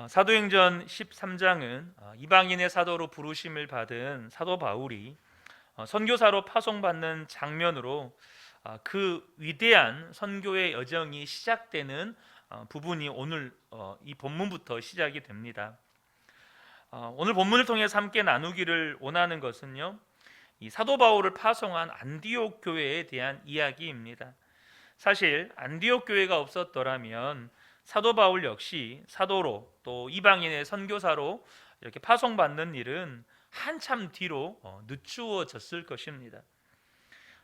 사도행전 13장은 이방인의 사도로 부르심을 받은 사도 바울이 선교사로 파송받는 장면으로 그 위대한 선교의 여정이 시작되는 부분이 오늘 이 본문부터 시작이 됩니다. 오늘 본문을 통해서 함께 나누기를 원하는 것은요, 이 사도 바울을 파송한 안디옥 교회에 대한 이야기입니다. 사실 안디옥 교회가 없었더라면 사도 바울 역시 사도로 또 이방인의 선교사로 이렇게 파송받는 일은 한참 뒤로 늦추어졌을 것입니다.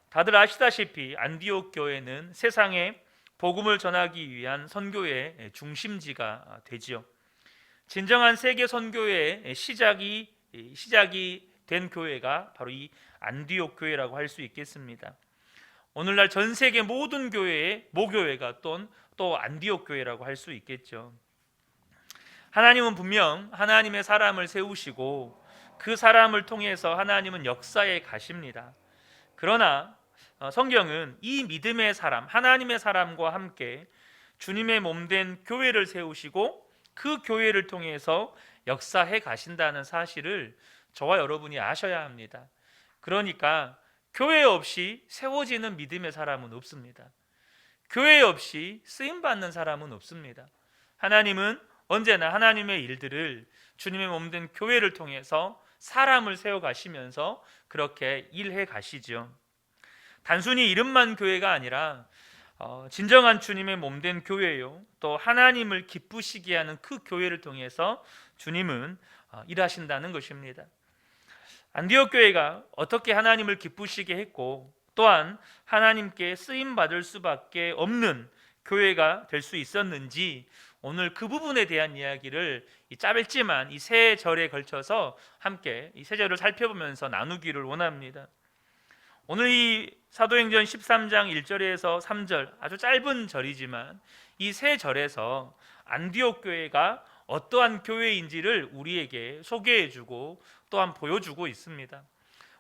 다들 아시다시피 안디옥 교회는 세상에 복음을 전하기 위한 선교의 중심지가 되지요. 진정한 세계 선교의 시작이 된 교회가 바로 이 안디옥 교회라고 할 수 있겠습니다. 오늘날 전 세계 모든 교회의 모교회가 또 안디옥 교회라고 할 수 있겠죠. 하나님은 분명 하나님의 사람을 세우시고 그 사람을 통해서 하나님은 역사에 가십니다. 그러나 성경은 이 믿음의 사람, 하나님의 사람과 함께 주님의 몸된 교회를 세우시고 그 교회를 통해서 역사해 가신다는 사실을 저와 여러분이 아셔야 합니다. 그러니까 교회 없이 세워지는 믿음의 사람은 없습니다. 교회 없이 쓰임받는 사람은 없습니다. 하나님은 언제나 하나님의 일들을 주님의 몸된 교회를 통해서 사람을 세워가시면서 그렇게 일해 가시죠. 단순히 이름만 교회가 아니라 진정한 주님의 몸된 교회요, 또 하나님을 기쁘시게 하는 그 교회를 통해서 주님은 일하신다는 것입니다. 안디옥 교회가 어떻게 하나님을 기쁘시게 했고 또한 하나님께 쓰임받을 수밖에 없는 교회가 될 수 있었는지 오늘 그 부분에 대한 이야기를 짧지만 이 세 절에 걸쳐서 함께 이 세 절을 살펴보면서 나누기를 원합니다. 오늘 이 사도행전 13장 1절에서 3절 아주 짧은 절이지만 이 세 절에서 안디옥 교회가 어떠한 교회인지를 우리에게 소개해주고 또한 보여주고 있습니다.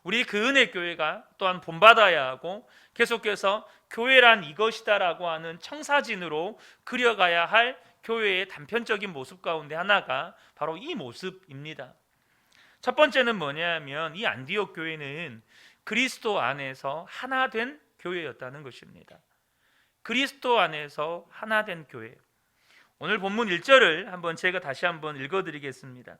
우리 그 은혜 교회가 또한 본받아야 하고 계속해서 교회란 이것이다라고 하는 청사진으로 그려가야 할 교회의 단편적인 모습 가운데 하나가 바로 이 모습입니다. 첫 번째는 뭐냐면 이 안디옥 교회는 그리스도 안에서 하나 된 교회였다는 것입니다. 그리스도 안에서 하나 된 교회. 오늘 본문 1절을 제가 다시 한번 읽어드리겠습니다.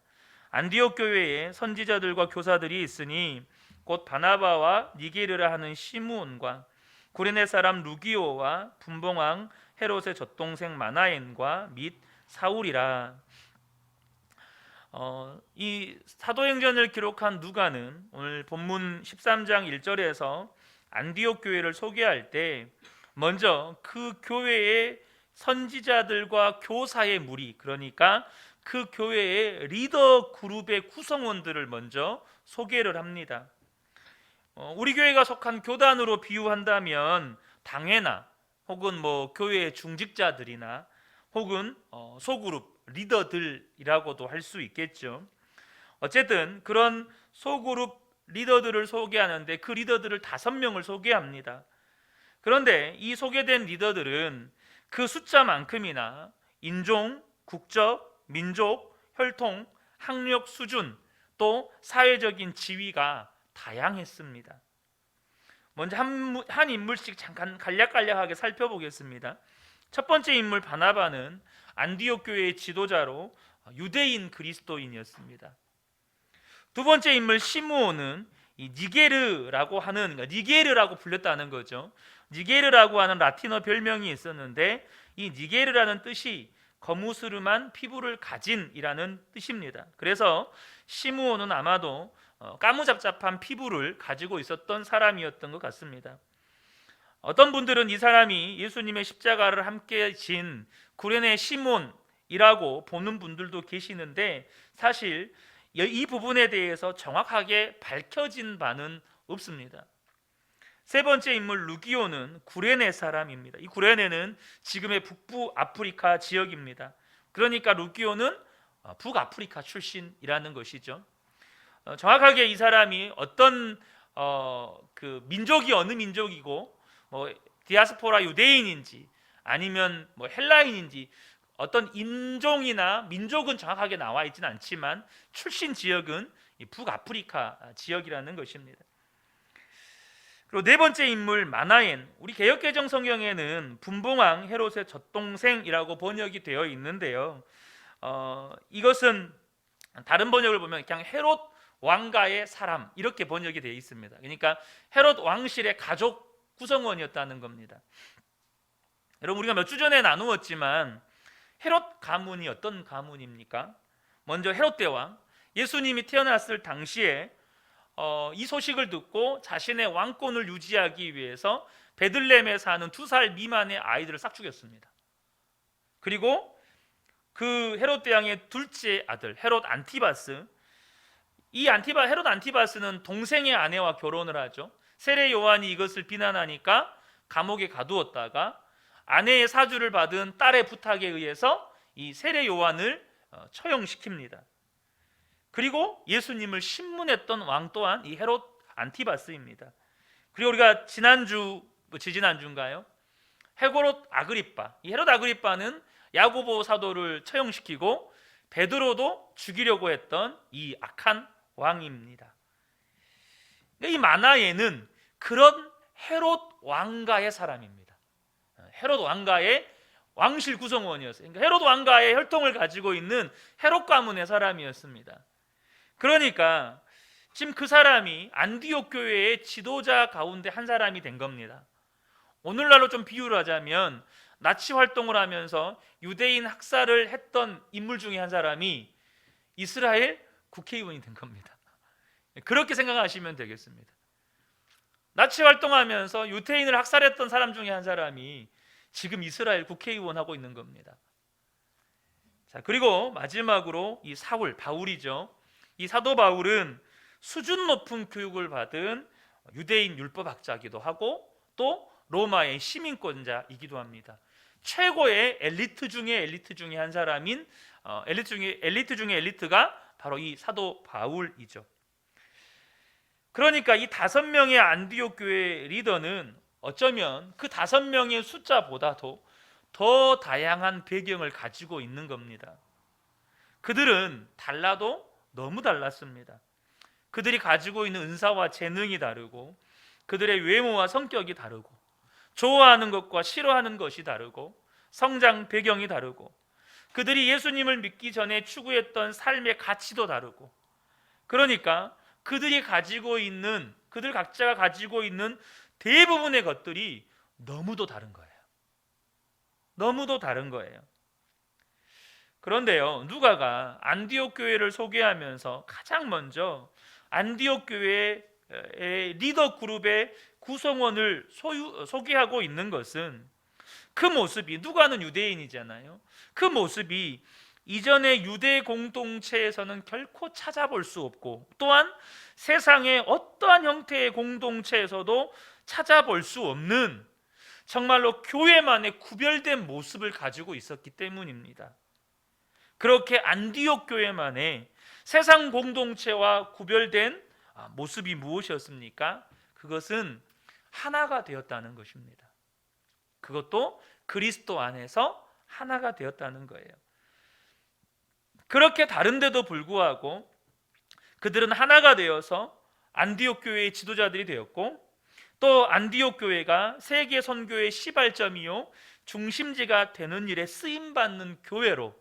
안디옥 교회에 선지자들과 교사들이 있으니 곧 바나바와 니게르라 하는 시므온과 구레네 사람 루기오와 분봉왕 헤롯의 젖동생 마나엔과 및 사울이라. 이 사도행전을 기록한 누가는 오늘 본문 13장 1절에서 안디옥 교회를 소개할 때 먼저 그 교회의 선지자들과 교사의 무리, 그러니까 그 교회의 리더 그룹의 구성원들을 먼저 소개를 합니다. 우리 교회가 속한 교단으로 비유한다면 당회나 혹은 교회의 중직자들이나 혹은 소그룹 리더들이라고도 할 수 있겠죠. 어쨌든 그런 소그룹 리더들을 소개하는데 그 리더들을 5명을 소개합니다. 그런데 이 소개된 리더들은 그 숫자만큼이나 인종, 국적, 민족, 혈통, 학력 수준 또 사회적인 지위가 다양했습니다. 먼저 한 인물씩 잠깐 간략간략하게 살펴보겠습니다. 첫 번째 인물 바나바는 안디옥 교회의 지도자로 유대인 그리스도인이었습니다. 두 번째 인물 시므온은 이 니게르라고 불렸다는 거죠. 니게르라고 하는 라틴어 별명이 있었는데 이 니게르라는 뜻이 거무스름한 피부를 가진이라는 뜻입니다. 그래서 시므온은 아마도 까무잡잡한 피부를 가지고 있었던 사람이었던 것 같습니다. 어떤 분들은 이 사람이 예수님의 십자가를 함께 진 구레네 시몬이라고 보는 분들도 계시는데 사실 이 부분에 대해서 정확하게 밝혀진 바는 없습니다. 세 번째 인물 루기오는 구레네 사람입니다. 이 구레네는 지금의 북부 아프리카 지역입니다. 그러니까 루기오는 북아프리카 출신이라는 것이죠. 정확하게 이 사람이 어떤 그 민족이 어느 민족이고 디아스포라 유대인인지 아니면 헬라인인지 어떤 인종이나 민족은 정확하게 나와 있지는 않지만 출신 지역은 이 북아프리카 지역이라는 것입니다. 그리고 네 번째 인물 마나엔, 우리 개역개정 성경에는 분봉왕 헤롯의 젖동생이라고 번역이 되어 있는데요. 이것은 다른 번역을 보면 그냥 헤롯 왕가의 사람 이렇게 번역이 되어 있습니다. 그러니까 헤롯 왕실의 가족 구성원이었다는 겁니다. 여러분, 우리가 몇 주 전에 나누었지만 헤롯 가문이 어떤 가문입니까? 먼저 헤롯 대왕, 예수님이 태어났을 당시에 이 소식을 듣고 자신의 왕권을 유지하기 위해서 베들레헴에 사는 2살 미만의 아이들을 싹 죽였습니다. 그리고 그 헤롯 대왕의 둘째 아들 헤롯 안티바스, 헤롯 안티바스는 동생의 아내와 결혼을 하죠. 세례 요한이 이것을 비난하니까 감옥에 가두었다가 아내의 사주를 받은 딸의 부탁에 의해서 이 세례 요한을 처형시킵니다. 그리고 예수님을 신문했던 왕 또한 이 헤롯 안티바스입니다. 그리고 우리가 지지난주인가요? 헤롯 아그리빠, 이 헤롯 아그리빠는 야고보 사도를 처형시키고 베드로도 죽이려고 했던 이 악한 왕입니다. 이 마나에는 그런 헤롯 왕가의 사람입니다. 헤롯 왕가의 왕실 구성원이었어요. 그러니까 헤롯 왕가의 혈통을 가지고 있는 헤롯 가문의 사람이었습니다. 그러니까 지금 그 사람이 안디옥 교회의 지도자 가운데 한 사람이 된 겁니다. 오늘날로 좀 비유를 하자면 나치 활동을 하면서 유대인 학살을 했던 인물 중에 한 사람이 이스라엘 국회의원이 된 겁니다. 그렇게 생각하시면 되겠습니다. 나치 활동하면서 유대인을 학살했던 사람 중에 한 사람이 지금 이스라엘 국회의원 하고 있는 겁니다. 자, 그리고 마지막으로 이 바울이죠. 이 사도 바울은 수준 높은 교육을 받은 유대인 율법학자이기도 하고 또 로마의 시민권자이기도 합니다. 최고의 엘리트 중에 한 사람인 엘리트 중에 엘리트가 바로 이 사도 바울이죠. 그러니까 이 5명의 안디옥 교회 리더는 어쩌면 그 5명의 숫자보다도 더 다양한 배경을 가지고 있는 겁니다. 그들은 달라도 너무 달랐습니다. 그들이 가지고 있는 은사와 재능이 다르고 그들의 외모와 성격이 다르고 좋아하는 것과 싫어하는 것이 다르고 성장 배경이 다르고 그들이 예수님을 믿기 전에 추구했던 삶의 가치도 다르고, 그러니까 그들 각자가 가지고 있는 대부분의 것들이 너무도 다른 거예요. 너무도 다른 거예요. 그런데요, 누가가 안디옥 교회를 소개하면서 가장 먼저 안디옥 교회의 리더 그룹의 구성원을 소개하고 있는 것은 그 모습이, 누가는 유대인이잖아요. 그 모습이 이전의 유대 공동체에서는 결코 찾아볼 수 없고 또한 세상의 어떠한 형태의 공동체에서도 찾아볼 수 없는 정말로 교회만의 구별된 모습을 가지고 있었기 때문입니다. 그렇게 안디옥 교회만의 세상 공동체와 구별된 모습이 무엇이었습니까? 그것은 하나가 되었다는 것입니다. 그것도 그리스도 안에서 하나가 되었다는 거예요. 그렇게 다른데도 불구하고 그들은 하나가 되어서 안디옥 교회의 지도자들이 되었고, 또 안디옥 교회가 세계 선교의 시발점이요 중심지가 되는 일에 쓰임받는 교회로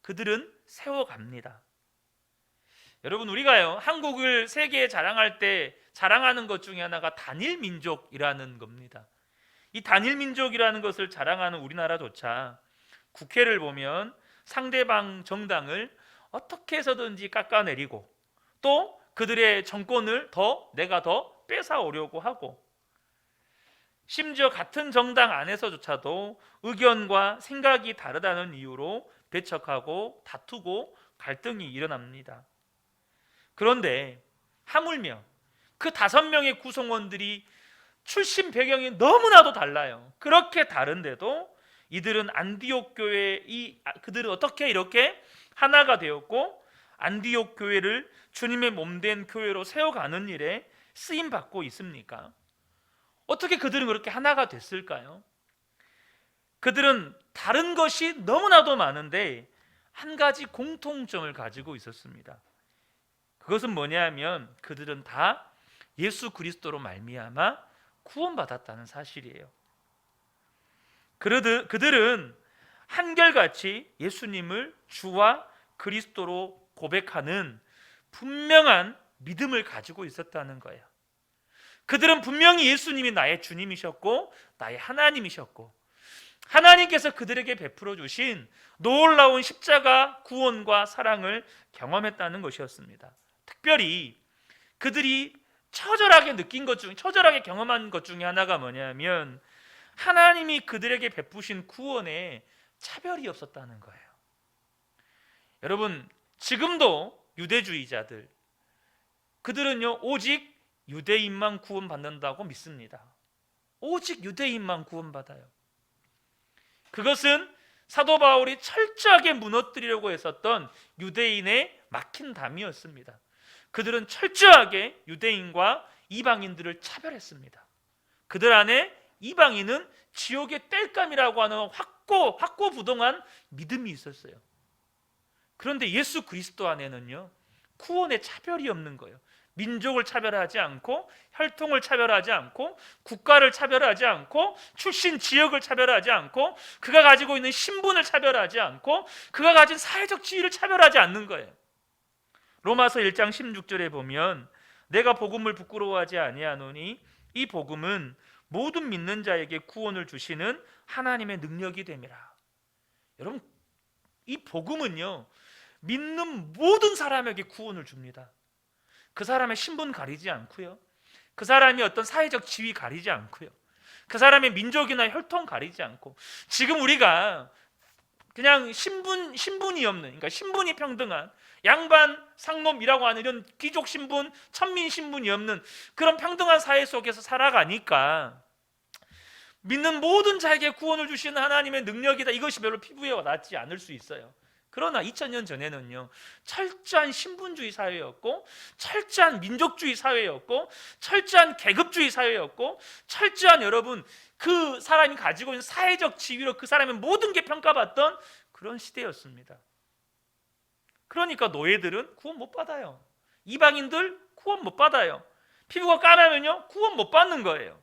그들은 세워갑니다. 여러분, 우리가요 한국을 세계에 자랑할 때 자랑하는 것 중에 하나가 단일 민족이라는 겁니다. 이 단일 민족이라는 것을 자랑하는 우리나라조차 국회를 보면 상대방 정당을 어떻게 해서든지 깎아내리고 또 그들의 정권을 내가 더 뺏어오려고 하고, 심지어 같은 정당 안에서조차도 의견과 생각이 다르다는 이유로 배척하고 다투고 갈등이 일어납니다. 그런데 하물며 그 5명의 구성원들이 출신 배경이 너무나도 달라요. 그렇게 다른데도 이들은 안디옥 그들은 어떻게 이렇게 하나가 되었고 안디옥 교회를 주님의 몸된 교회로 세워가는 일에 쓰임 받고 있습니까? 어떻게 그들은 그렇게 하나가 됐을까요? 그들은 다른 것이 너무나도 많은데 한 가지 공통점을 가지고 있었습니다. 그것은 뭐냐면 그들은 다 예수 그리스도로 말미암아 구원받았다는 사실이에요. 그들은 한결같이 예수님을 주와 그리스도로 고백하는 분명한 믿음을 가지고 있었다는 거예요. 그들은 분명히 예수님이 나의 주님이셨고 나의 하나님이셨고 하나님께서 그들에게 베풀어 주신 놀라운 십자가 구원과 사랑을 경험했다는 것이었습니다. 특별히 그들이 처절하게 처절하게 경험한 것 중에 하나가 뭐냐면 하나님이 그들에게 베푸신 구원에 차별이 없었다는 거예요. 여러분, 지금도 유대주의자들, 그들은요 오직 유대인만 구원받는다고 믿습니다. 오직 유대인만 구원받아요. 그것은 사도 바울이 철저하게 무너뜨리려고 했었던 유대인의 막힌 담이었습니다. 그들은 철저하게 유대인과 이방인들을 차별했습니다. 그들 안에 이방인은 지옥의 땔감이라고 하는 확고부동한 믿음이 있었어요. 그런데 예수 그리스도 안에는요 구원의 차별이 없는 거예요. 민족을 차별하지 않고 혈통을 차별하지 않고 국가를 차별하지 않고 출신 지역을 차별하지 않고 그가 가지고 있는 신분을 차별하지 않고 그가 가진 사회적 지위를 차별하지 않는 거예요. 로마서 1장 16절에 보면 내가 복음을 부끄러워하지 아니하노니 이 복음은 모든 믿는 자에게 구원을 주시는 하나님의 능력이 됨이라. 여러분, 이 복음은요 믿는 모든 사람에게 구원을 줍니다. 그 사람의 신분 가리지 않고요, 그 사람이 어떤 사회적 지위 가리지 않고요, 그 사람의 민족이나 혈통 가리지 않고, 지금 우리가 그냥 신분이 없는, 그러니까 신분이 평등한 양반 상놈이라고 하는 이런 귀족 신분, 천민 신분이 없는 그런 평등한 사회 속에서 살아가니까 믿는 모든 자에게 구원을 주시는 하나님의 능력이다, 이것이 별로 피부에 와닿지 않을 수 있어요. 그러나 2000년 전에는요 철저한 신분주의 사회였고, 철저한 민족주의 사회였고, 철저한 계급주의 사회였고, 철저한 여러분 그 사람이 가지고 있는 사회적 지위로 그 사람의 모든 게 평가받던 그런 시대였습니다. 그러니까 노예들은 구원 못 받아요. 이방인들 구원 못 받아요. 피부가 까매면요 구원 못 받는 거예요.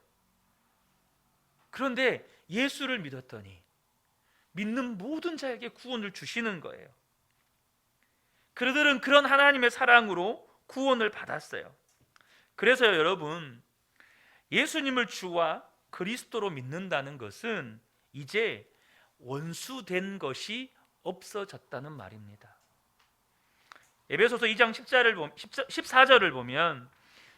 그런데 예수를 믿었더니 믿는 모든 자에게 구원을 주시는 거예요. 그들은 그런 하나님의 사랑으로 구원을 받았어요. 그래서요 여러분, 예수님을 주와 그리스도로 믿는다는 것은 이제 원수된 것이 없어졌다는 말입니다. 에베소서 2장 14절을 보면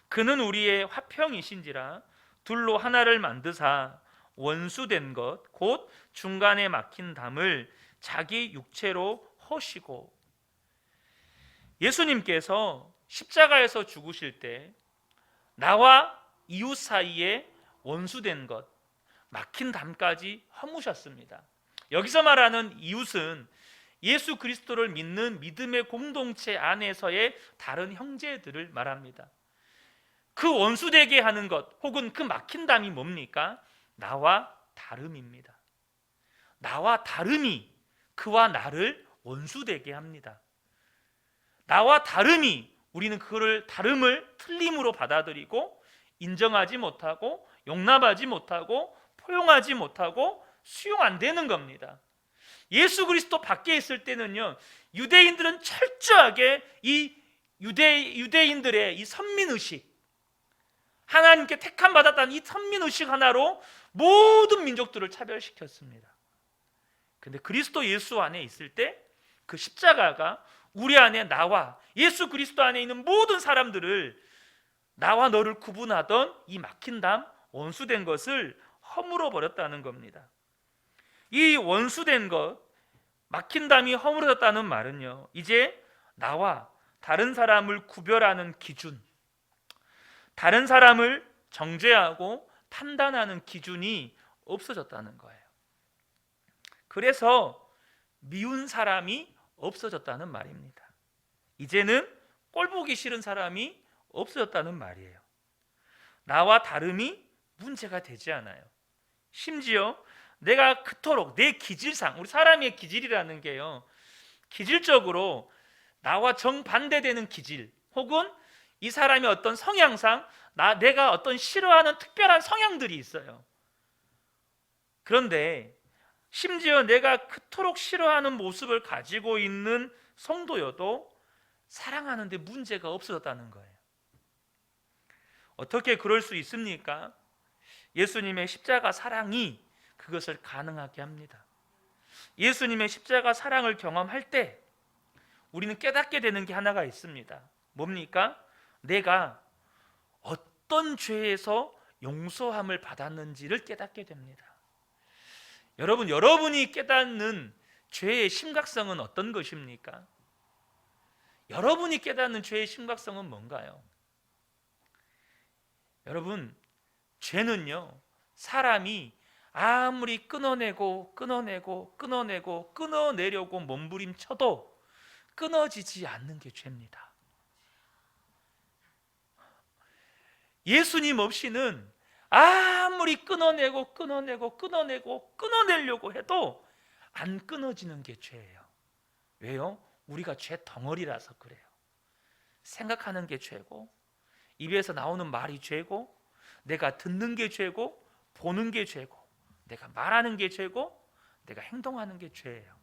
그는 우리의 화평이신지라 둘로 하나를 만드사 원수된 것 곧 중간에 막힌 담을 자기 육체로 허시고, 예수님께서 십자가에서 죽으실 때 나와 이웃 사이에 원수된 것, 막힌 담까지 허무셨습니다. 여기서 말하는 이웃은 예수 그리스도를 믿는 믿음의 공동체 안에서의 다른 형제들을 말합니다. 그 원수되게 하는 것 혹은 그 막힌 담이 뭡니까? 나와 다름입니다. 나와 다름이 그와 나를 원수되게 합니다. 나와 다름이, 우리는 그를 다름을 틀림으로 받아들이고 인정하지 못하고 용납하지 못하고 포용하지 못하고 수용 안 되는 겁니다. 예수 그리스도 밖에 있을 때는요 유대인들은 철저하게 이 유대인들의 이 선민의식, 하나님께 택함 받았다는 이 선민의식 하나로 모든 민족들을 차별시켰습니다. 근데 그리스도 예수 안에 있을 때 그 십자가가 우리 안에, 나와 예수 그리스도 안에 있는 모든 사람들을, 나와 너를 구분하던 이 막힌 담, 원수된 것을 허물어 버렸다는 겁니다. 이 원수된 것, 막힌 담이 허물어졌다는 말은요 이제 나와 다른 사람을 구별하는 기준, 다른 사람을 정죄하고 판단하는 기준이 없어졌다는 거예요. 그래서 미운 사람이 없어졌다는 말입니다. 이제는 꼴보기 싫은 사람이 없어졌다는 말이에요. 나와 다름이 문제가 되지 않아요. 심지어 내가 그토록 내 기질상, 우리 사람의 기질이라는 게요, 기질적으로 나와 정반대되는 기질, 혹은 이 사람의 어떤 성향상 내가 어떤 싫어하는 특별한 성향들이 있어요. 그런데 심지어 내가 그토록 싫어하는 모습을 가지고 있는 성도여도 사랑하는데 문제가 없어졌다는 거예요. 어떻게 그럴 수 있습니까? 예수님의 십자가 사랑이 그것을 가능하게 합니다. 예수님의 십자가 사랑을 경험할 때 우리는 깨닫게 되는 게 하나가 있습니다. 뭡니까? 내가 어떤 죄에서 용서함을 받았는지를 깨닫게 됩니다. 여러분, 여러분이 깨닫는 죄의 심각성은 어떤 것입니까? 여러분이 깨닫는 죄의 심각성은 뭔가요? 여러분, 죄는요, 사람이 아무리 끊어내려고 몸부림쳐도 끊어지지 않는 게 죄입니다. 예수님 없이는 아무리 끊어내려고 해도 안 끊어지는 게 죄예요. 왜요? 우리가 죄 덩어리라서 그래요. 생각하는 게 죄고, 입에서 나오는 말이 죄고, 내가 듣는 게 죄고, 보는 게 죄고, 내가 말하는 게 죄고, 내가 행동하는 게 죄예요.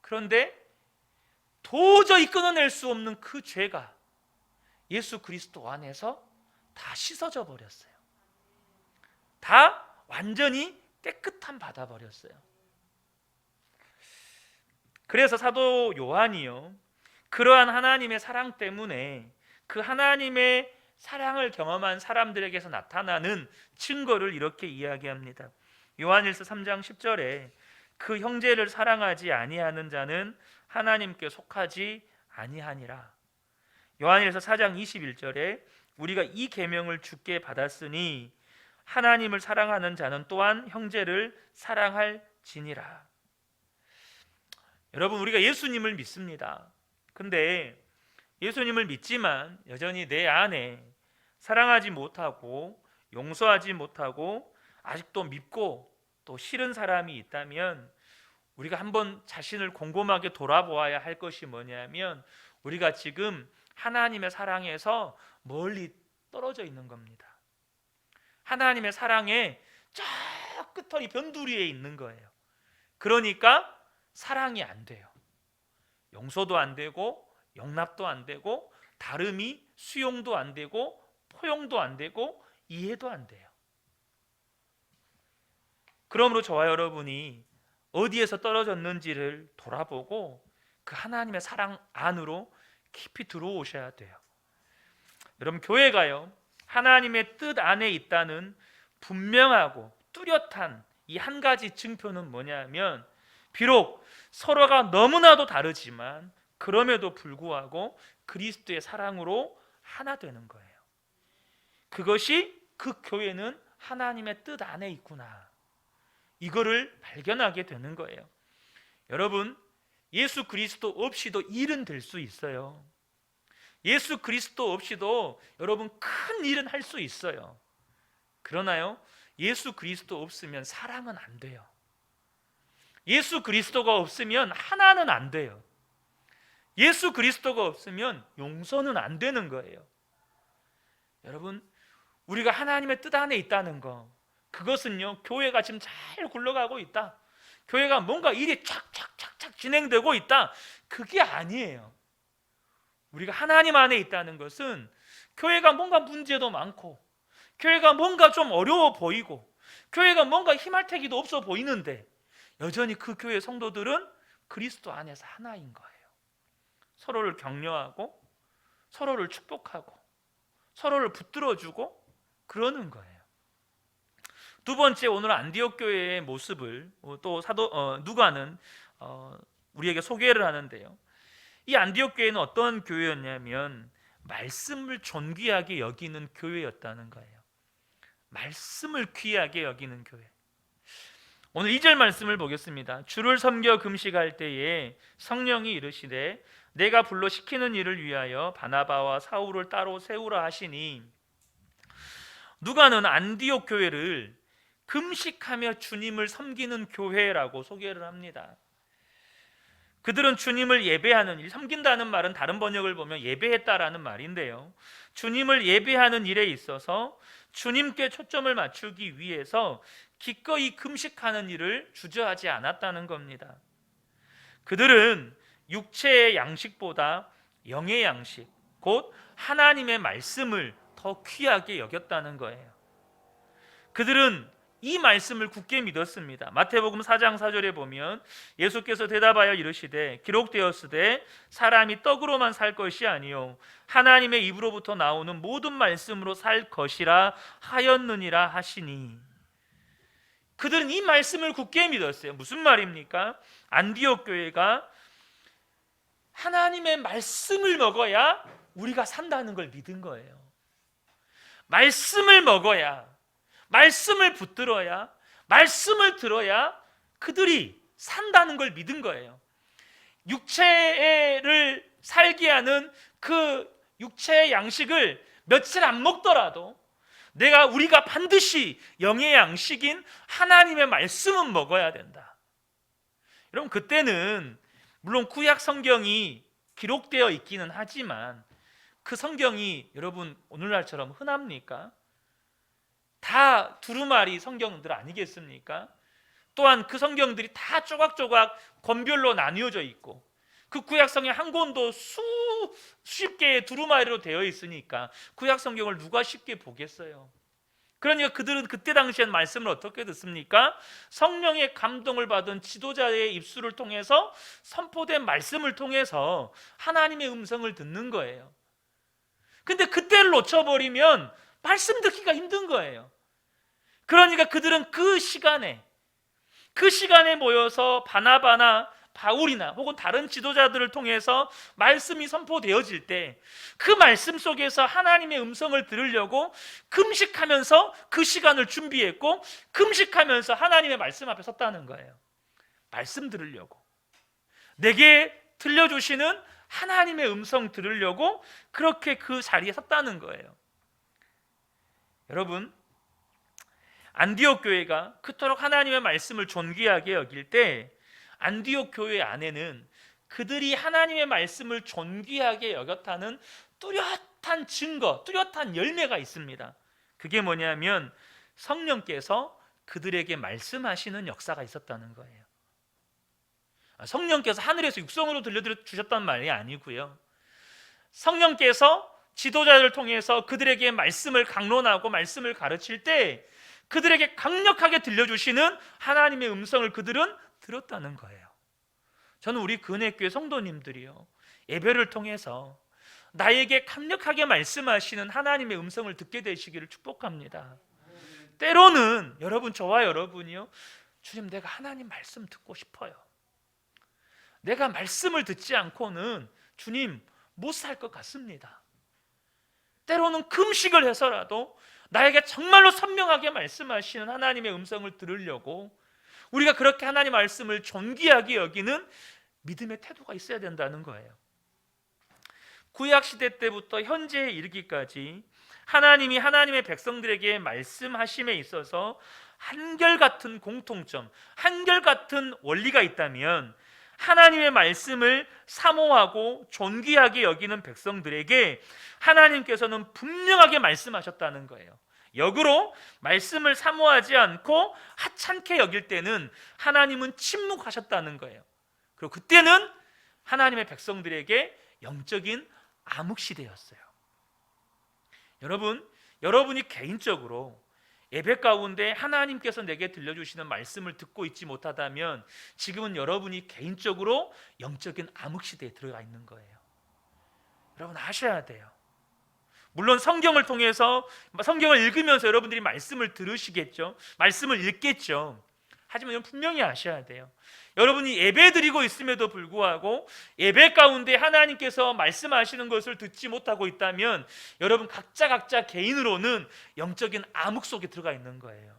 그런데 도저히 끊어낼 수 없는 그 죄가 예수 그리스도 안에서 다 씻어져 버렸어요. 다 완전히 깨끗함 받아버렸어요. 그래서 사도 요한이요, 그러한 하나님의 사랑 때문에 그 하나님의 사랑을 경험한 사람들에게서 나타나는 증거를 이렇게 이야기합니다. 요한일서 3장 10절에 그 형제를 사랑하지 아니하는 자는 하나님께 속하지 아니하니라. 요한일서 4장 21절에 우리가 이 계명을 주께 받았으니 하나님을 사랑하는 자는 또한 형제를 사랑할지니라. 여러분, 우리가 예수님을 믿습니다. 근데 예수님을 믿지만 여전히 내 안에 사랑하지 못하고 용서하지 못하고 아직도 밉고 또 싫은 사람이 있다면 우리가 한번 자신을 곰곰하게 돌아보아야 할 것이 뭐냐면, 우리가 지금 하나님의 사랑에서 멀리 떨어져 있는 겁니다. 하나님의 사랑의 저 끝터리 변두리에 있는 거예요. 그러니까 사랑이 안 돼요. 용서도 안 되고 용납도 안 되고 다름이 수용도 안 되고 포용도 안 되고 이해도 안 돼요. 그러므로 저와 여러분이 어디에서 떨어졌는지를 돌아보고 그 하나님의 사랑 안으로 깊이 들어오셔야 돼요. 여러분, 교회가요, 하나님의 뜻 안에 있다는 분명하고 뚜렷한 이 한 가지 증표는 뭐냐면, 비록 서로가 너무나도 다르지만 그럼에도 불구하고 그리스도의 사랑으로 하나 되는 거예요. 그것이 그 교회는 하나님의 뜻 안에 있구나, 이거를 발견하게 되는 거예요. 여러분, 예수 그리스도 없이도 일은 될 수 있어요. 예수 그리스도 없이도 여러분 큰 일은 할 수 있어요. 그러나요, 예수 그리스도 없으면 사랑은 안 돼요. 예수 그리스도가 없으면 하나는 안 돼요. 예수 그리스도가 없으면 용서는 안 되는 거예요. 여러분, 우리가 하나님의 뜻 안에 있다는 거, 그것은요, 교회가 지금 잘 굴러가고 있다, 교회가 뭔가 일이 착착착착 진행되고 있다, 그게 아니에요. 우리가 하나님 안에 있다는 것은 교회가 뭔가 문제도 많고, 교회가 뭔가 좀 어려워 보이고, 교회가 뭔가 힘할 태기도 없어 보이는데 여전히 그 교회 성도들은 그리스도 안에서 하나인 거예요. 서로를 격려하고 서로를 축복하고 서로를 붙들어주고 그러는 거예요. 두 번째, 오늘 안디옥 교회의 모습을 또 사도 누가는 우리에게 소개를 하는데요, 이 안디옥 교회는 어떤 교회였냐면 말씀을 존귀하게 여기는 교회였다는 거예요. 말씀을 귀하게 여기는 교회. 오늘 2절 말씀을 보겠습니다. 주를 섬겨 금식할 때에 성령이 이르시되 내가 불러 시키는 일을 위하여 바나바와 사울을 따로 세우라 하시니, 누가는 안디옥 교회를 금식하며 주님을 섬기는 교회라고 소개를 합니다. 그들은 주님을 예배하는 일, 섬긴다는 말은 다른 번역을 보면 예배했다라는 말인데요, 주님을 예배하는 일에 있어서 주님께 초점을 맞추기 위해서 기꺼이 금식하는 일을 주저하지 않았다는 겁니다. 그들은 육체의 양식보다 영의 양식, 곧 하나님의 말씀을 더 귀하게 여겼다는 거예요. 그들은 이 말씀을 굳게 믿었습니다. 마태복음 4장 4절에 보면 예수께서 대답하여 이르시되 기록되었으되 사람이 떡으로만 살 것이 아니요 하나님의 입으로부터 나오는 모든 말씀으로 살 것이라 하였느니라 하시니, 그들은 이 말씀을 굳게 믿었어요. 무슨 말입니까? 안디옥 교회가 하나님의 말씀을 먹어야 우리가 산다는 걸 믿은 거예요. 말씀을 먹어야, 말씀을 붙들어야, 말씀을 들어야 그들이 산다는 걸 믿은 거예요. 육체를 살게 하는 그 육체의 양식을 며칠 안 먹더라도 우리가 반드시 영의 양식인 하나님의 말씀은 먹어야 된다. 여러분, 그때는 물론 구약 성경이 기록되어 있기는 하지만 그 성경이 여러분 오늘날처럼 흔합니까? 다 두루마리 성경들 아니겠습니까? 또한 그 성경들이 다 조각조각 권별로 나뉘어져 있고 그 구약성경 한 권도 수십 개의 두루마리로 되어 있으니까 구약 성경을 누가 쉽게 보겠어요? 그러니까 그들은 그때 당시엔 말씀을 어떻게 듣습니까? 성령의 감동을 받은 지도자의 입술을 통해서 선포된 말씀을 통해서 하나님의 음성을 듣는 거예요. 근데 그때를 놓쳐버리면 말씀 듣기가 힘든 거예요. 그러니까 그들은 그 시간에 모여서 바나바나 바울이나 혹은 다른 지도자들을 통해서 말씀이 선포되어질 때 그 말씀 속에서 하나님의 음성을 들으려고 금식하면서 그 시간을 준비했고 금식하면서 하나님의 말씀 앞에 섰다는 거예요. 말씀 들으려고, 내게 들려주시는 하나님의 음성 들으려고 그렇게 그 자리에 섰다는 거예요. 여러분, 안디옥 교회가 그토록 하나님의 말씀을 존귀하게 여길 때 안디옥 교회 안에는 그들이 하나님의 말씀을 존귀하게 여겼다는 뚜렷한 증거, 뚜렷한 열매가 있습니다. 그게 뭐냐면 성령께서 그들에게 말씀하시는 역사가 있었다는 거예요. 성령께서 하늘에서 육성으로 들려주셨단 말이 아니고요, 성령께서 지도자를 통해서 그들에게 말씀을 강론하고 말씀을 가르칠 때 그들에게 강력하게 들려주시는 하나님의 음성을 그들은 들었다는 거예요. 저는 우리 근혜교회 성도님들이요, 예배를 통해서 나에게 강력하게 말씀하시는 하나님의 음성을 듣게 되시기를 축복합니다. 때로는 여러분, 저와 여러분이요, 주님, 내가 하나님 말씀 듣고 싶어요. 내가 말씀을 듣지 않고는 주님 못 살 것 같습니다. 때로는 금식을 해서라도 나에게 정말로 선명하게 말씀하시는 하나님의 음성을 들으려고 우리가 그렇게 하나님 말씀을 존귀하게 여기는 믿음의 태도가 있어야 된다는 거예요. 구약시대 때부터 현재에 이르기까지 하나님이 하나님의 백성들에게 말씀하심에 있어서 한결같은 공통점, 한결같은 원리가 있다면 하나님의 말씀을 사모하고 존귀하게 여기는 백성들에게 하나님께서는 분명하게 말씀하셨다는 거예요. 역으로 말씀을 사모하지 않고 하찮게 여길 때는 하나님은 침묵하셨다는 거예요. 그리고 그때는 하나님의 백성들에게 영적인 암흑시대였어요. 여러분이 개인적으로 예배 가운데 하나님께서 내게 들려주시는 말씀을 듣고 있지 못하다면 지금은 여러분이 개인적으로 영적인 암흑시대에 들어가 있는 거예요. 여러분 아셔야 돼요. 물론 성경을 통해서, 성경을 읽으면서 여러분들이 말씀을 들으시겠죠, 말씀을 읽겠죠. 하지만 여러분 분명히 아셔야 돼요. 여러분이 예배 드리고 있음에도 불구하고 예배 가운데 하나님께서 말씀하시는 것을 듣지 못하고 있다면 여러분 각자 개인으로는 영적인 암흑 속에 들어가 있는 거예요.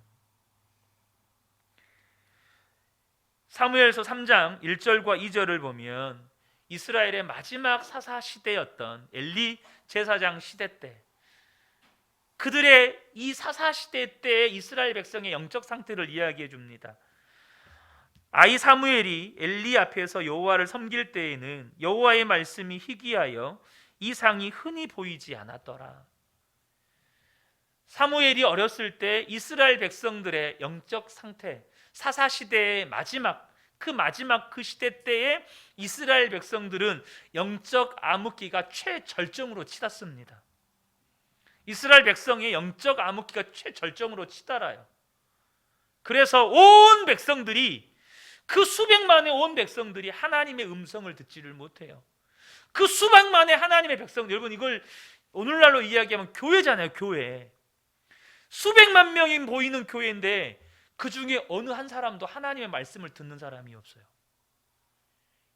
사무엘서 3장 1절과 2절을 보면 이스라엘의 마지막 사사 시대였던 엘리 제사장 시대 때 그들의 이 사사시대 때의 이스라엘 백성의 영적 상태를 이야기해 줍니다. 아이 사무엘이 엘리 앞에서 여호와를 섬길 때에는 여호와의 말씀이 희귀하여 이상이 흔히 보이지 않았더라. 사무엘이 어렸을 때 이스라엘 백성들의 영적 상태, 사사시대의 마지막 그 시대 때에 이스라엘 백성들은 영적 암흑기가 최절정으로 치닫습니다. 이스라엘 백성의 영적 암흑기가 최절정으로 치달아요. 그래서 온 백성들이, 그 수백만의 온 백성들이 하나님의 음성을 듣지를 못해요. 그 수백만의 하나님의 백성들, 여러분 이걸 오늘날로 이야기하면 교회잖아요. 교회. 수백만 명이 모이는 교회인데 그 중에 어느 한 사람도 하나님의 말씀을 듣는 사람이 없어요.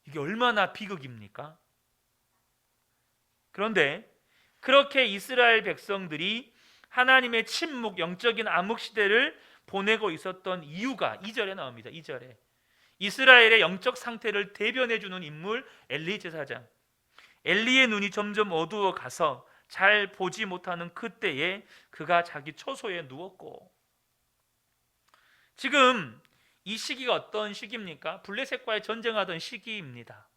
이게 얼마나 비극입니까? 그런데 그렇게 이스라엘 백성들이 하나님의 침묵, 영적인 암흑 시대를 보내고 있었던 이유가 2절에 나옵니다. 2절에 이스라엘의 영적 상태를 대변해 주는 인물 엘리 제사장. 엘리의 눈이 점점 어두워 가서 잘 보지 못하는 그때에 그가 자기 처소에 누웠고. 지금 이 시기가 어떤 시기입니까? 블레셋과의 전쟁하던 시기입니다.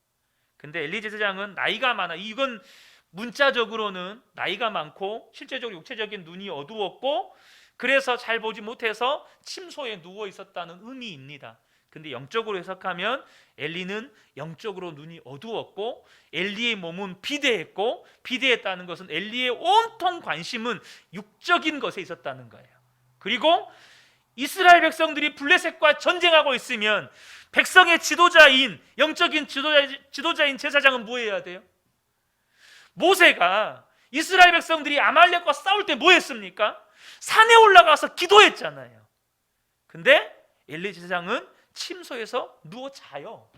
근데 엘리 제사장은 나이가 많아. 이건 문자적으로는 나이가 많고 실제적으로 육체적인 눈이 어두웠고 그래서 잘 보지 못해서 침소에 누워 있었다는 의미입니다. 근데 영적으로 해석하면 엘리는 영적으로 눈이 어두웠고 엘리의 몸은 비대했고 비대했다는 것은 엘리의 온통 관심은 육적인 것에 있었다는 거예요. 그리고 이스라엘 백성들이 블레셋과 전쟁하고 있으면 백성의 지도자인 영적인 지도자인 제사장은 뭐 해야 돼요? 모세가 이스라엘 백성들이 아말렉과 싸울 때 뭐 했습니까? 산에 올라가서 기도했잖아요. 근데 엘리 제사장은 침소에서 누워 자요.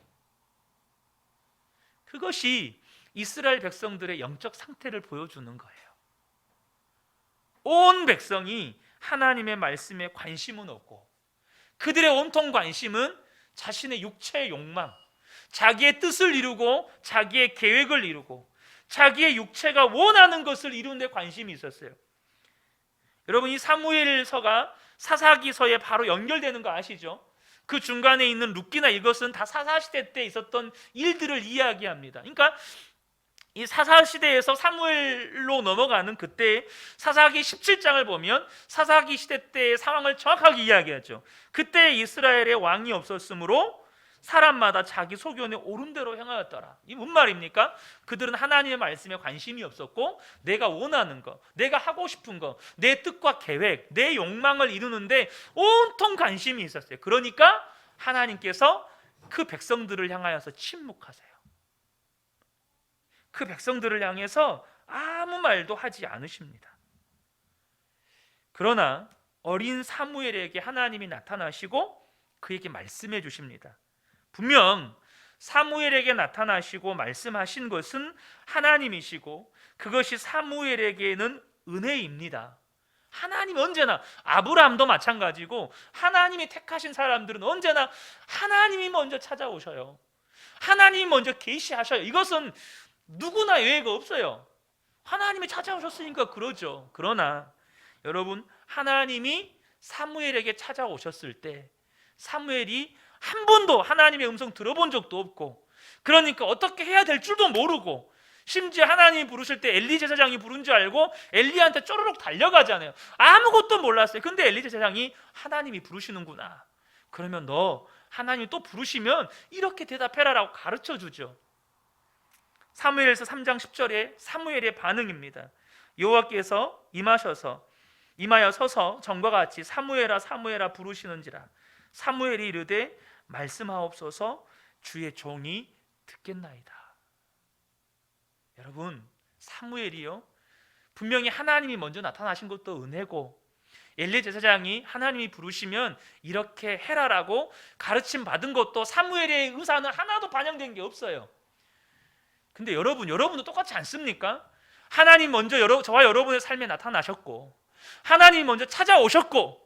그것이 이스라엘 백성들의 영적 상태를 보여주는 거예요. 온 백성이 하나님의 말씀에 관심은 없고 그들의 온통 관심은 자신의 육체의 욕망, 자기의 뜻을 이루고 자기의 계획을 이루고 자기의 육체가 원하는 것을 이루는 데 관심이 있었어요. 여러분 이 사무엘서가 사사기서에 바로 연결되는 거 아시죠? 그 중간에 있는 룻기나 이것은 다 사사시대 때 있었던 일들을 이야기합니다. 그러니까 이 사사시대에서 사무엘로 넘어가는 그때 사사기 17장을 보면 사사기 시대 때의 상황을 정확하게 이야기하죠. 그때 이스라엘의 왕이 없었으므로 사람마다 자기 소견에 옳은 대로 행하였더라. 이 무슨 말입니까? 그들은 하나님의 말씀에 관심이 없었고 내가 원하는 거, 내가 하고 싶은 거, 내 뜻과 계획, 내 욕망을 이루는데 온통 관심이 있었어요. 그러니까 하나님께서 그 백성들을 향하여서 침묵하세요. 그 백성들을 향해서 아무 말도 하지 않으십니다. 그러나 어린 사무엘에게 하나님이 나타나시고 그에게 말씀해 주십니다. 분명 사무엘에게 나타나시고 말씀하신 것은 하나님이시고 그것이 사무엘에게는 은혜입니다. 하나님 언제나 아브라함도 마찬가지고 하나님이 택하신 사람들은 언제나 하나님이 먼저 찾아오셔요. 하나님이 먼저 계시하셔요. 이것은 누구나 예외가 없어요. 하나님이 찾아오셨으니까 그러죠. 그러나 여러분 하나님이 사무엘에게 찾아오셨을 때 사무엘이 한 번도 하나님의 음성 들어본 적도 없고 그러니까 어떻게 해야 될 줄도 모르고 심지어 하나님이 부르실 때 엘리 제사장이 부른 줄 알고 엘리한테 쪼르륵 달려가잖아요. 아무것도 몰랐어요. 근데 엘리 제사장이 하나님이 부르시는구나. 그러면 너 하나님이 또 부르시면 이렇게 대답해라라고 가르쳐 주죠. 사무엘서 3장 10절에 사무엘의 반응입니다. 여호와께서 임하여 서서 전과 같이 사무엘아 사무엘아 부르시는지라. 사무엘이 이르되 말씀하옵소서 주의 종이 듣겠나이다. 여러분 사무엘이요 분명히 하나님이 먼저 나타나신 것도 은혜고 엘리 제사장이 하나님이 부르시면 이렇게 해라라고 가르침 받은 것도 사무엘의 의사는 하나도 반영된 게 없어요. 근데 여러분도 똑같지 않습니까? 하나님 먼저 저와 여러분의 삶에 나타나셨고 하나님이 먼저 찾아오셨고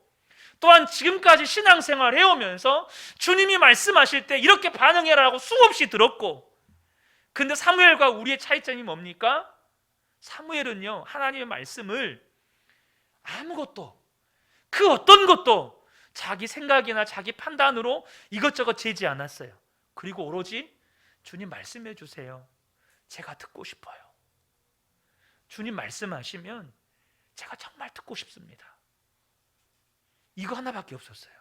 또한 지금까지 신앙생활 해오면서 주님이 말씀하실 때 이렇게 반응해라고 수없이 들었고 근데 사무엘과 우리의 차이점이 뭡니까? 사무엘은요 하나님의 말씀을 아무것도, 그 어떤 것도 자기 생각이나 자기 판단으로 이것저것 재지 않았어요. 그리고 오로지 주님 말씀해 주세요. 제가 듣고 싶어요. 주님 말씀하시면 제가 정말 듣고 싶습니다. 이거 하나밖에 없었어요.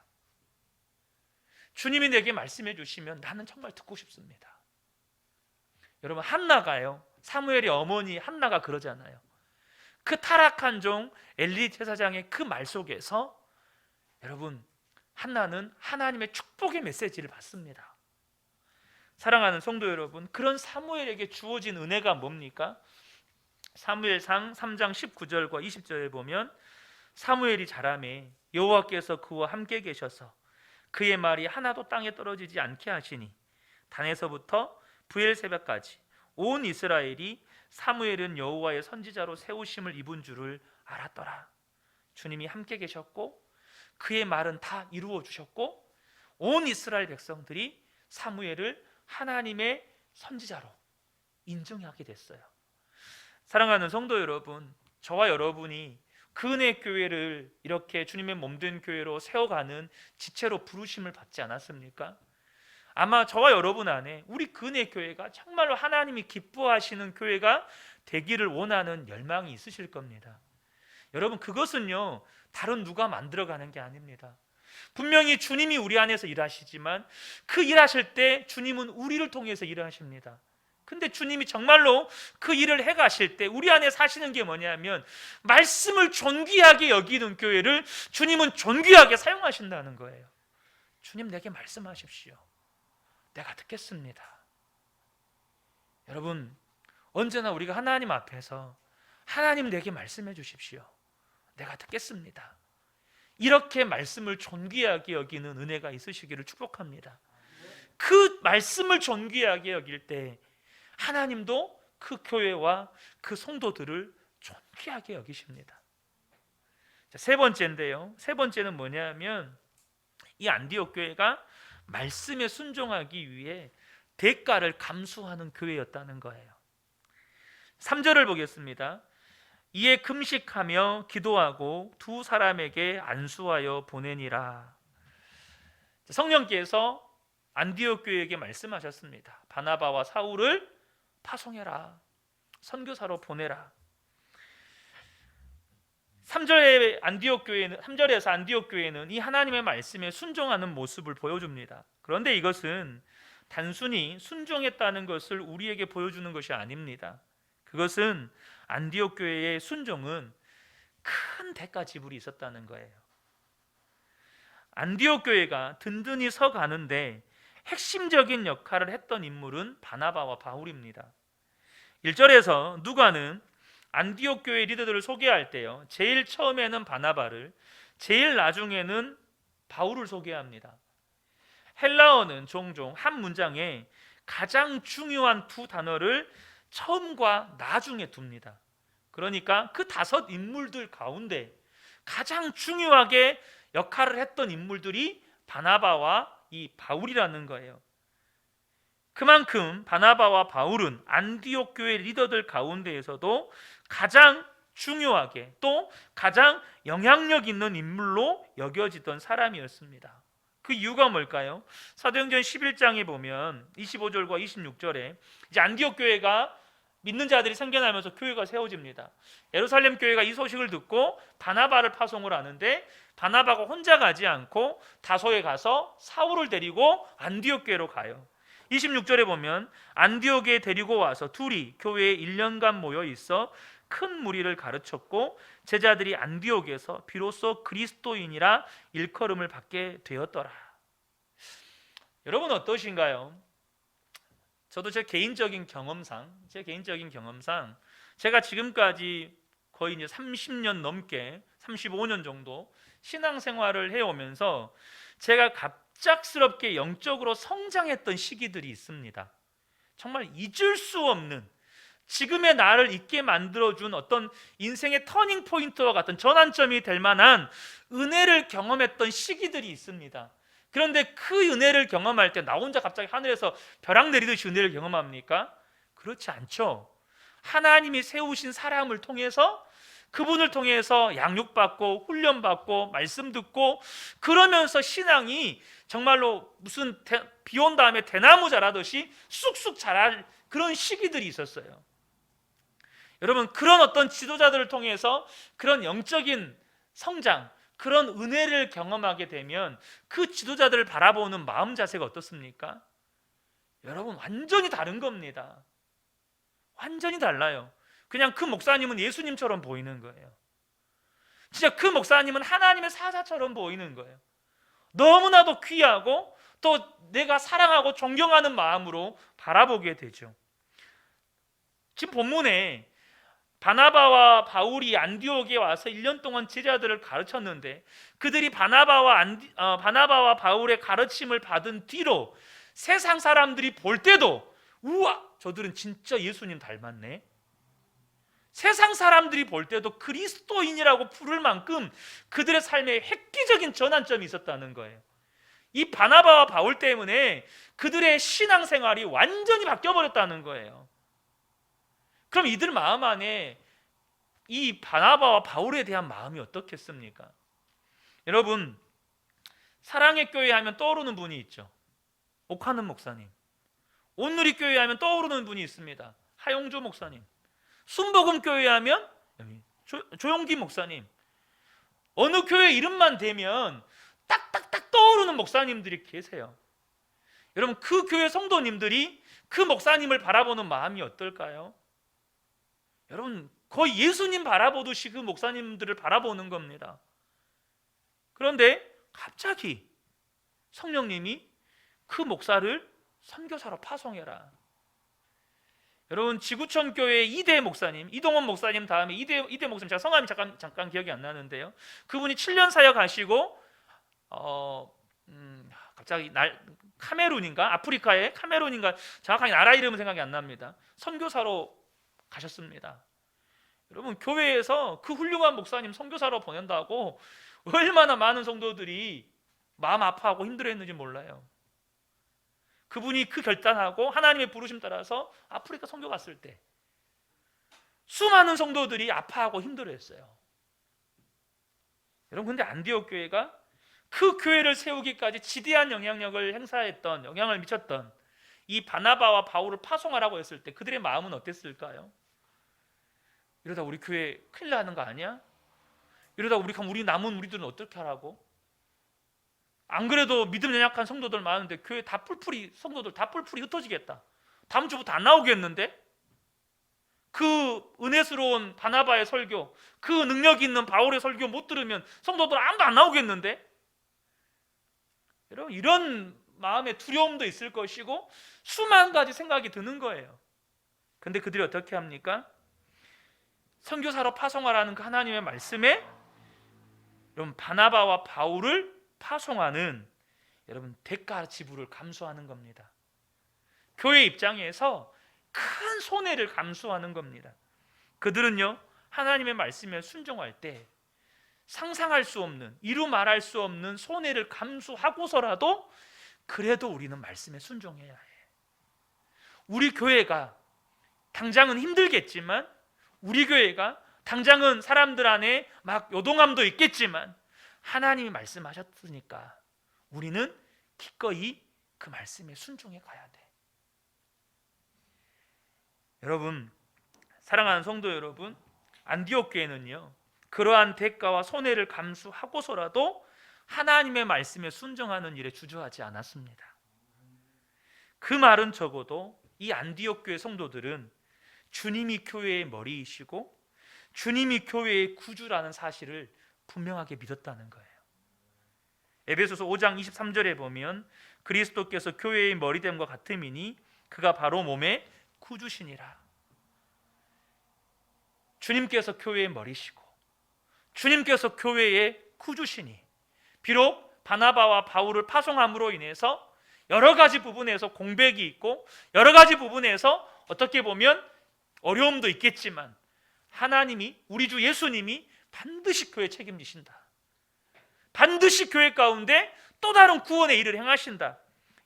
주님이 내게 말씀해 주시면 나는 정말 듣고 싶습니다. 여러분, 한나가요, 사무엘의 어머니 한나가 그러잖아요. 그 타락한 종 엘리 제사장의 그 말 속에서 여러분, 한나는 하나님의 축복의 메시지를 받습니다. 사랑하는 성도 여러분, 그런 사무엘에게 주어진 은혜가 뭡니까? 사무엘상 3장 19절과 20절에 보면 사무엘이 자라매 여호와께서 그와 함께 계셔서 그의 말이 하나도 땅에 떨어지지 않게 하시니 단에서부터 브엘세바까지 온 이스라엘이 사무엘은 여호와의 선지자로 세우심을 입은 줄을 알았더라. 주님이 함께 계셨고 그의 말은 다 이루어 주셨고 온 이스라엘 백성들이 사무엘을 하나님의 선지자로 인정하게 됐어요. 사랑하는 성도 여러분, 저와 여러분이 그 은혜 교회를 이렇게 주님의 몸된 교회로 세워가는 지체로 부르심을 받지 않았습니까? 아마 저와 여러분 안에 우리 그 은혜 교회가 정말로 하나님이 기뻐하시는 교회가 되기를 원하는 열망이 있으실 겁니다. 여러분, 그것은요 다른 누가 만들어가는 게 아닙니다. 분명히 주님이 우리 안에서 일하시지만 그 일하실 때 주님은 우리를 통해서 일하십니다. 근데 주님이 정말로 그 일을 해가실 때 우리 안에 사시는 게 뭐냐면 말씀을 존귀하게 여기는 교회를 주님은 존귀하게 사용하신다는 거예요. 주님, 내게 말씀하십시오. 내가 듣겠습니다. 여러분, 언제나 우리가 하나님 앞에서 하나님, 내게 말씀해 주십시오. 내가 듣겠습니다. 이렇게 말씀을 존귀하게 여기는 은혜가 있으시기를 축복합니다. 그 말씀을 존귀하게 여길 때 하나님도 그 교회와 그 성도들을 존귀하게 여기십니다. 세 번째인데요, 세 번째는 뭐냐면 이 안디옥 교회가 말씀에 순종하기 위해 대가를 감수하는 교회였다는 거예요. 3절을 보겠습니다. 이에 금식하며 기도하고 두 사람에게 안수하여 보내니라. 성령께서 안디옥 교회에게 말씀하셨습니다. 바나바와 사울을 파송해라. 선교사로 보내라. 3절에서 안디옥 교회는 이 하나님의 말씀에 순종하는 모습을 보여줍니다. 그런데 이것은 단순히 순종했다는 것을 우리에게 보여주는 것이 아닙니다. 그것은 안디옥 교회의 순종은 큰 대가 지불이 있었다는 거예요. 안디옥 교회가 든든히 서 가는데 핵심적인 역할을 했던 인물은 바나바와 바울입니다. 1절에서 누가는 안디옥 교회 리더들을 소개할 때요, 제일 처음에는 바나바를, 제일 나중에는 바울을 소개합니다. 헬라어는 종종 한 문장에 가장 중요한 두 단어를 처음과 나중에 둡니다. 그러니까 그 다섯 인물들 가운데 가장 중요하게 역할을 했던 인물들이 바나바와 이 바울이라는 거예요. 그만큼 바나바와 바울은 안디옥 교회 리더들 가운데에서도 가장 중요하게 또 가장 영향력 있는 인물로 여겨지던 사람이었습니다. 그 이유가 뭘까요? 사도행전 11장에 보면 25절과 26절에 이제 안디옥 교회가 믿는 자들이 생겨나면서 교회가 세워집니다. 예루살렘 교회가 이 소식을 듣고 바나바를 파송을 하는데 바나바가 혼자 가지 않고 다소에 가서 사울을 데리고 안디옥 교회로 가요. 26절에 보면 안디옥에 데리고 와서 둘이 교회에 1년간 모여 있어 큰 무리를 가르쳤고 제자들이 안디옥에서 비로소 그리스도인이라 일컬음을 받게 되었더라. 여러분 어떠신가요? 저도 제 개인적인 경험상 제가 지금까지 거의 이제 30년 넘게 35년 정도 신앙생활을 해오면서 제가 갑작스럽게 영적으로 성장했던 시기들이 있습니다. 정말 잊을 수 없는 지금의 나를 있게 만들어준 어떤 인생의 터닝 포인트와 같은 전환점이 될 만한 은혜를 경험했던 시기들이 있습니다. 그런데 그 은혜를 경험할 때 나 혼자 갑자기 하늘에서 벼락 내리듯이 은혜를 경험합니까? 그렇지 않죠. 하나님이 세우신 사람을 통해서 그분을 통해서 양육받고 훈련받고 말씀 듣고 그러면서 신앙이 정말로 무슨 비 온 다음에 대나무 자라듯이 쑥쑥 자랄 그런 시기들이 있었어요. 여러분, 그런 어떤 지도자들을 통해서 그런 영적인 성장, 그런 은혜를 경험하게 되면 그 지도자들을 바라보는 마음 자세가 어떻습니까? 여러분, 완전히 다른 겁니다. 완전히 달라요. 그냥 그 목사님은 예수님처럼 보이는 거예요. 진짜 그 목사님은 하나님의 사자처럼 보이는 거예요. 너무나도 귀하고 또 내가 사랑하고 존경하는 마음으로 바라보게 되죠. 지금 본문에 바나바와 바울이 안디옥에 와서 1년 동안 제자들을 가르쳤는데 그들이 바나바와 바울의 가르침을 받은 뒤로 세상 사람들이 볼 때도 우와, 저들은 진짜 예수님 닮았네. 세상 사람들이 볼 때도 그리스도인이라고 부를 만큼 그들의 삶에 획기적인 전환점이 있었다는 거예요. 이 바나바와 바울 때문에 그들의 신앙생활이 완전히 바뀌어버렸다는 거예요. 그럼 이들 마음 안에 이 바나바와 바울에 대한 마음이 어떻겠습니까? 여러분, 사랑의 교회 하면 떠오르는 분이 있죠. 옥하는 목사님. 온누리 교회 하면 떠오르는 분이 있습니다. 하용조 목사님. 순복음 교회 하면 조용기 목사님. 어느 교회 이름만 대면 딱딱딱 떠오르는 목사님들이 계세요. 여러분, 그 교회 성도님들이 그 목사님을 바라보는 마음이 어떨까요? 여러분, 거의 예수님 바라보듯이 그 목사님들을 바라보는 겁니다. 그런데 갑자기 성령님이 그 목사를 선교사로 파송해라. 여러분, 지구촌 교회 이대 목사님, 이동원 목사님 다음에 이대 목사님, 제가 성함이 잠깐 기억이 안 나는데요. 그분이 7년 사역하시고 갑자기 카메룬인가 아프리카의 카메룬인가 정확하게 나라 이름은 생각이 안 납니다. 선교사로 가셨습니다. 여러분, 교회에서 그 훌륭한 목사님 선교사로 보낸다고 얼마나 많은 성도들이 마음 아파하고 힘들어했는지 몰라요. 그분이 그 결단하고 하나님의 부르심 따라서 아프리카 선교 갔을 때 수많은 성도들이 아파하고 힘들어했어요. 여러분, 근데 안디옥 교회가 그 교회를 세우기까지 지대한 영향을 미쳤던 이 바나바와 바울을 파송하라고 했을 때 그들의 마음은 어땠을까요? 이러다 우리 교회 큰일 나는 거 아니야? 이러다 우리 남은 우리들은 어떻게 하라고? 안 그래도 믿음 연약한 성도들 많은데 교회 성도들 다 뿔풀이 흩어지겠다. 다음 주부터 안 나오겠는데? 그 은혜스러운 바나바의 설교, 그 능력 있는 바울의 설교 못 들으면 성도들 아무도 안 나오겠는데? 여러분, 이런 마음의 두려움도 있을 것이고 수만 가지 생각이 드는 거예요. 근데 그들이 어떻게 합니까? 선교사로 파송하라는 그 하나님의 말씀에 여러분, 바나바와 바울을 파송하는 여러분 대가 지불을 감수하는 겁니다. 교회 입장에서 큰 손해를 감수하는 겁니다. 그들은요, 하나님의 말씀에 순종할 때 상상할 수 없는, 이루 말할 수 없는 손해를 감수하고서라도 그래도 우리는 말씀에 순종해야 해. 우리 교회가 당장은 힘들겠지만, 우리 교회가 당장은 사람들 안에 막 요동함도 있겠지만 하나님이 말씀하셨으니까 우리는 기꺼이 그 말씀에 순종해 가야 돼. 여러분, 사랑하는 성도 여러분, 안디옥 교회는요, 그러한 대가와 손해를 감수하고서라도 하나님의 말씀에 순종하는 일에 주저하지 않았습니다. 그 말은 적어도 이 안디옥 교회 성도들은 주님이 교회의 머리이시고 주님이 교회의 구주라는 사실을 분명하게 믿었다는 거예요. 에베소서 5장 23절에 보면 그리스도께서 교회의 머리됨과 같음이니 그가 바로 몸의 구주시니라. 주님께서 교회의 머리시고 주님께서 교회의 구주시니 비록 바나바와 바울을 파송함으로 인해서 여러 가지 부분에서 공백이 있고 여러 가지 부분에서 어떻게 보면 어려움도 있겠지만 하나님이, 우리 주 예수님이 반드시 교회 책임지신다. 반드시 교회 가운데 또 다른 구원의 일을 행하신다.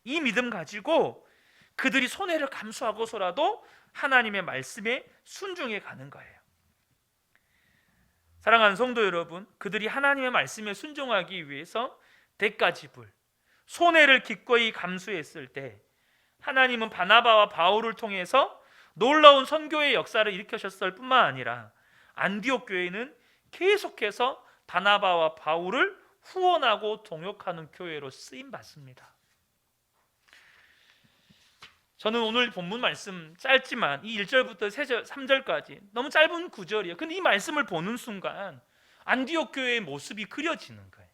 이 믿음 가지고 그들이 손해를 감수하고서라도 하나님의 말씀에 순종해 가는 거예요. 사랑하는 성도 여러분, 그들이 하나님의 말씀에 순종하기 위해서 대가지불, 손해를 기꺼이 감수했을 때 하나님은 바나바와 바울을 통해서 놀라운 선교의 역사를 일으키셨을 뿐만 아니라 안디옥 교회는 계속해서 바나바와 바울을 후원하고 동역하는 교회로 쓰임 받습니다. 저는 오늘 본문 말씀 짧지만 이 1절부터 3절까지 너무 짧은 구절이에요. 근데 이 말씀을 보는 순간 안디옥 교회의 모습이 그려지는 거예요.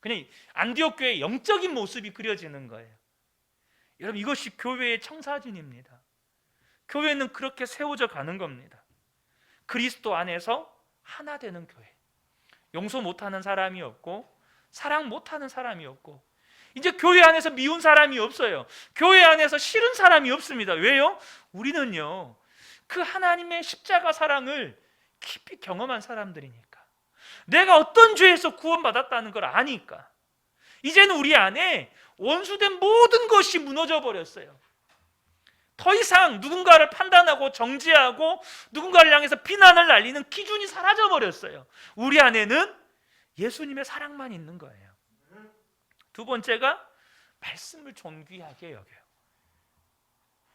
그냥 안디옥 교회의 영적인 모습이 그려지는 거예요. 여러분, 이것이 교회의 청사진입니다. 교회는 그렇게 세워져 가는 겁니다. 그리스도 안에서 하나 되는 교회. 용서 못하는 사람이 없고 사랑 못하는 사람이 없고 이제 교회 안에서 미운 사람이 없어요. 교회 안에서 싫은 사람이 없습니다. 왜요? 우리는요, 그 하나님의 십자가 사랑을 깊이 경험한 사람들이니까, 내가 어떤 죄에서 구원받았다는 걸 아니까 이제는 우리 안에 원수된 모든 것이 무너져 버렸어요. 더 이상 누군가를 판단하고 정죄하고 누군가를 향해서 비난을 날리는 기준이 사라져 버렸어요. 우리 안에는 예수님의 사랑만 있는 거예요. 두 번째가 말씀을 존귀하게 여겨요.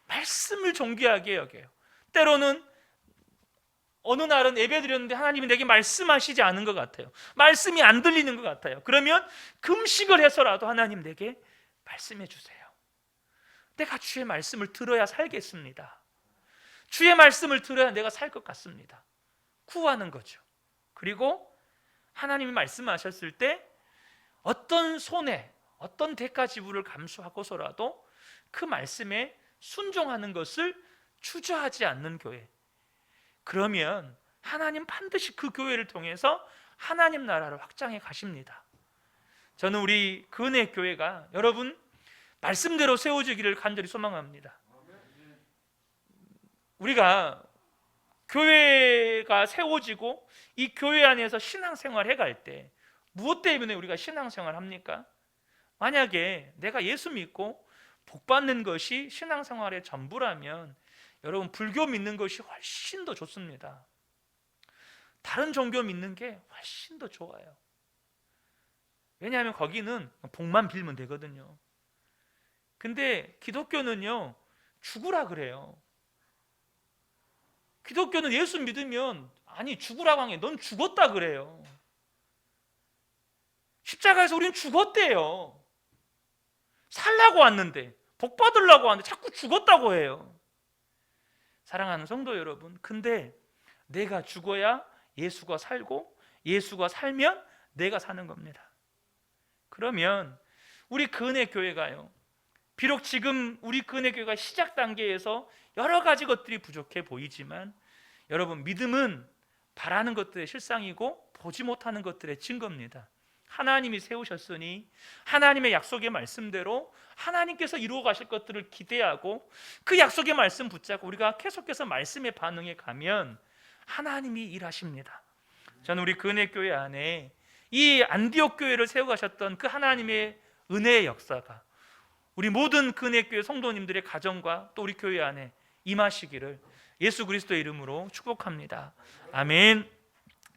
말씀을 존귀하게 여겨요. 때로는 어느 날은 예배드렸는데 하나님이 내게 말씀하시지 않은 것 같아요. 말씀이 안 들리는 것 같아요. 그러면 금식을 해서라도 하나님 내게 말씀해 주세요. 내가 주의 말씀을 들어야 살겠습니다. 주의 말씀을 들어야 내가 살 것 같습니다. 구하는 거죠. 그리고 하나님이 말씀하셨을 때 어떤 손해, 어떤 대가 지불을 감수하고서라도 그 말씀에 순종하는 것을 주저하지 않는 교회. 그러면 하나님 반드시 그 교회를 통해서 하나님 나라를 확장해 가십니다. 저는 우리 근혜 교회가 여러분 말씀대로 세워지기를 간절히 소망합니다. 우리가 교회가 세워지고 이 교회 안에서 신앙생활 해갈 때 무엇 때문에 우리가 신앙생활 합니까? 만약에 내가 예수 믿고 복받는 것이 신앙생활의 전부라면 여러분 불교 믿는 것이 훨씬 더 좋습니다. 다른 종교 믿는 게 훨씬 더 좋아요. 왜냐하면 거기는 복만 빌면 되거든요. 근데 기독교는요, 죽으라 그래요. 기독교는 예수 믿으면 아니 죽으라고 한 게 넌 죽었다 그래요. 십자가에서 우리는 죽었대요. 살라고 왔는데, 복 받으려고 왔는데 자꾸 죽었다고 해요. 사랑하는 성도 여러분, 근데 내가 죽어야 예수가 살고 예수가 살면 내가 사는 겁니다. 그러면 우리 근혜 교회가요, 비록 지금 우리 근혜 교회가 시작 단계에서 여러 가지 것들이 부족해 보이지만 여러분, 믿음은 바라는 것들의 실상이고 보지 못하는 것들의 증거입니다. 하나님이 세우셨으니 하나님의 약속의 말씀대로 하나님께서 이루어 가실 것들을 기대하고 그 약속의 말씀 붙잡고 우리가 계속해서 말씀에 반응해 가면 하나님이 일하십니다. 저는 우리 근혜교회 안에 이 안디옥 교회를 세워가셨던 그 하나님의 은혜의 역사가 우리 모든 근혜교회 성도님들의 가정과 또 우리 교회 안에 임하시기를 예수 그리스도의 이름으로 축복합니다. 아멘.